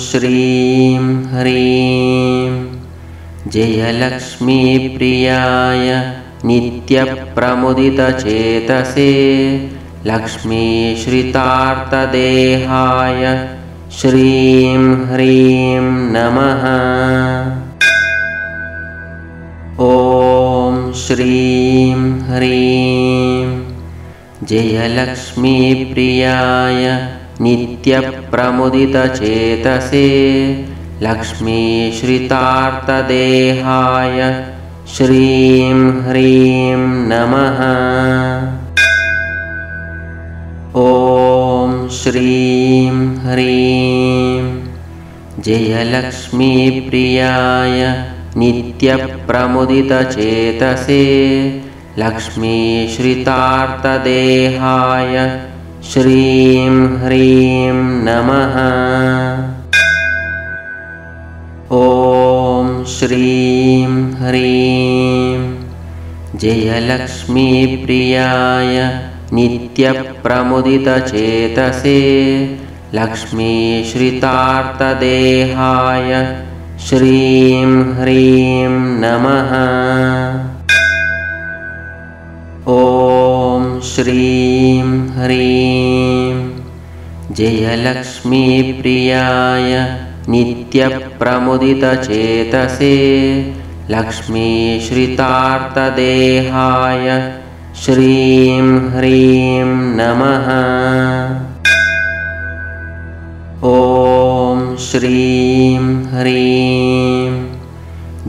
श्रीं ह्रीं जयलक्ष्मीप्रियाय नित्यप्रमुदितचेतसे लक्ष्मीश्रितार्थदेहाय श्रीं ह्रीं नमः। ॐ श्रीं ह्रीं जयलक्ष्मीप्रियाय नित्यप्रमुदितचेतसे लक्ष्मीश्रितार्थदेहाय श्रीं ह्रीं नमः। ॐ श्रीं ह्रीं जयलक्ष्मीप्रियाय नित्यप्रमुदितचेतसे लक्ष्मीश्रितार्थदेहाय श्रीं ह्रीं नमः। ॐ श्रीं ह्रीं जयलक्ष्मीप्रियाय नित्यप्रमुदितचेतसे लक्ष्मीश्रितार्थदेहाय श्रीं ह्रीं नमः। ॐ श्रीं ह्रीं जयलक्ष्मीप्रियाय नित्यप्रमुदितचेतसे लक्ष्मीश्रितार्थदेहाय श्रीं ह्रीं नमः। ॐ श्रीं ह्रीं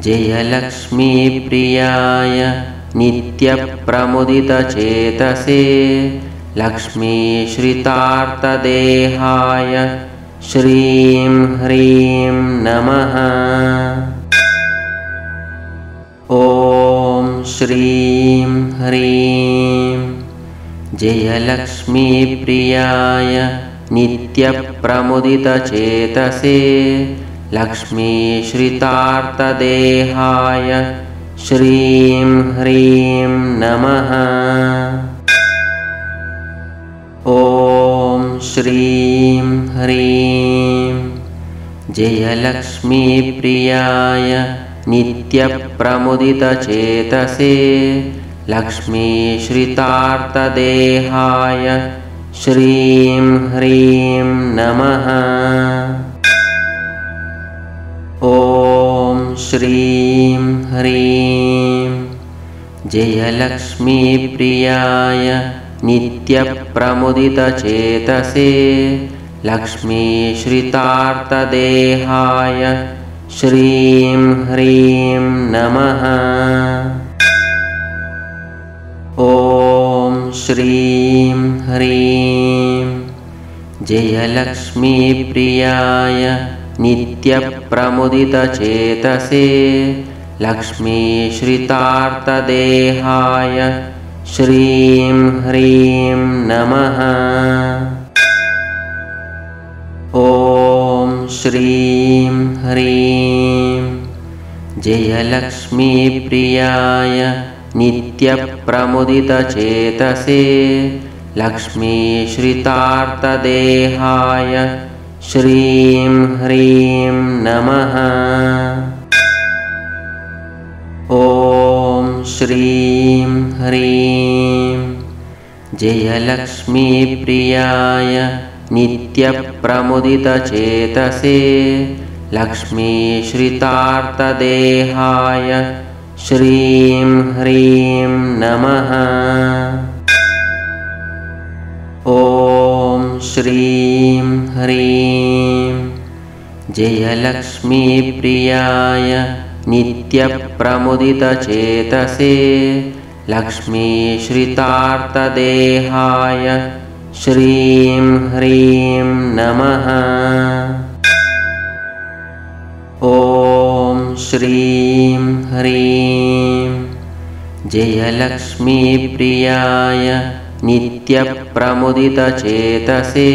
जयलक्ष्मीप्रियाय नित्यप्रमुदितचेतसे लक्ष्मीश्रितार्थदेहाय श्रीं ह्रीं नमः। ॐ श्रीं ह्रीं जयलक्ष्मीप्रियाय नित्यप्रमुदितचेतसे लक्ष्मीश्रितार्थदेहाय श्रीं ह्रीं नमः। ॐ श्रीं ह्रीं जयलक्ष्मीप्रियाय नित्यप्रमुदितचेतसे लक्ष्मीश्रितार्थदेहाय श्रीं ह्रीं नमः। ॐ श्रीं ह्रीं जयलक्ष्मीप्रियाय नित्यप्रमुदितचेतसे लक्ष्मीश्रितार्थदेहाय श्रीं ह्रीं नमः। ॐ श्रीं ह्रीं जयलक्ष्मीप्रियाय नित्यप्रमुदितचेतसे लक्ष्मीश्रितार्थदेहाय श्रीं ह्रीं नमः। ॐ श्रीं ह्रीं जयलक्ष्मीप्रियाय नित्यप्रमुदितचेतसे लक्ष्मीश्रितार्थदेहाय श्रीं ह्रीं नमः। ॐ श्रीं ह्रीं जयलक्ष्मीप्रियाय नित्यप्रमुदितचेतसे लक्ष्मीश्रितार्थदेहाय श्रीं ह्रीं नमः। ॐ श्रीं ह्रीं जयलक्ष्मीप्रियाय नित्यप्रमुदितचेतसे लक्ष्मीश्रितार्थदेहाय श्रीं ह्रीं नमः। ॐ श्रीं ह्रीं जयलक्ष्मीप्रियाय नित्यप्रमुदितचेतसे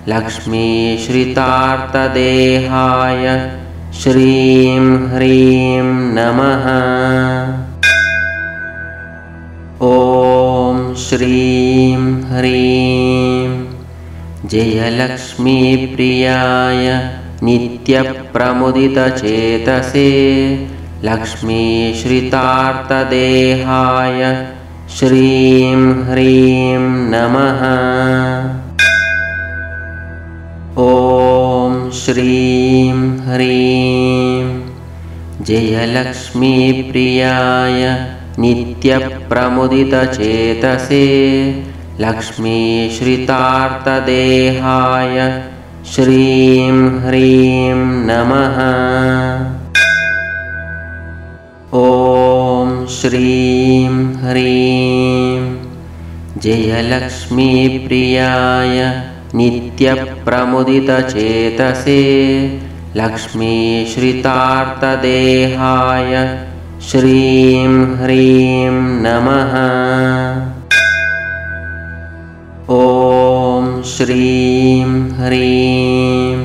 लक्ष्मीश्रितार्थदेहाय श्रीं ह्रीं नमः। ॐ श्रीं ह्रीं जयलक्ष्मीप्रियाय नित्यप्रमुदितचेतसे लक्ष्मीश्रितार्थदेहाय श्रीं ह्रीं नमः। ॐ श्रीं ह्रीं जयलक्ष्मीप्रियाय नित्यप्रमुदितचेतसे लक्ष्मीश्रितार्थदेहाय श्रीं ह्रीं नमः। ॐ श्रीं ह्रीं जयलक्ष्मीप्रियाय नित्यप्रमुदितचेतसे लक्ष्मीश्रितार्थदेहाय श्रीं ह्रीं नमः। ॐ श्रीं ह्रीं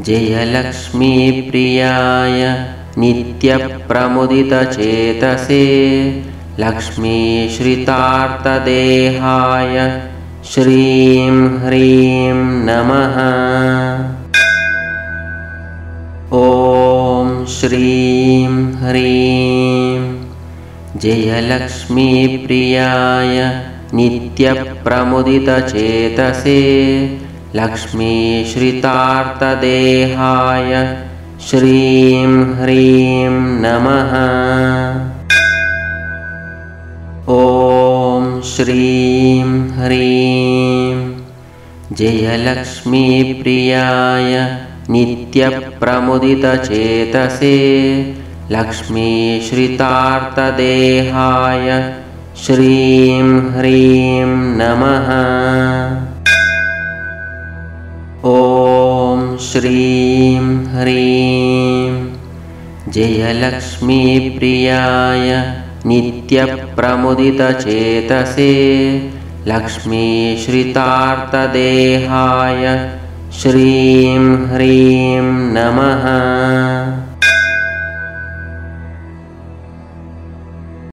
जयलक्ष्मीप्रियाय नित्यप्रमुदितचेतसे लक्ष्मीश्रितार्थदेहाय श्रीं ह्रीं नमः। ॐ श्रीं ह्रीं जयलक्ष्मीप्रियाय नित्यप्रमुदितचेतसे लक्ष्मीश्रितार्थदेहाय श्रीं ह्रीं नमः। ॐ श्रीं ह्रीं जयलक्ष्मीप्रियाय नित्यप्रमुदितचेतसे लक्ष्मीश्रितार्थदेहाय श्रीं ह्रीं नमः। ॐ श्रीं ह्रीं जयलक्ष्मीप्रियाय नित्यप्रमुदितचेतसे लक्ष्मीश्रितार्थदेहाय श्रीं ह्रीं नमः।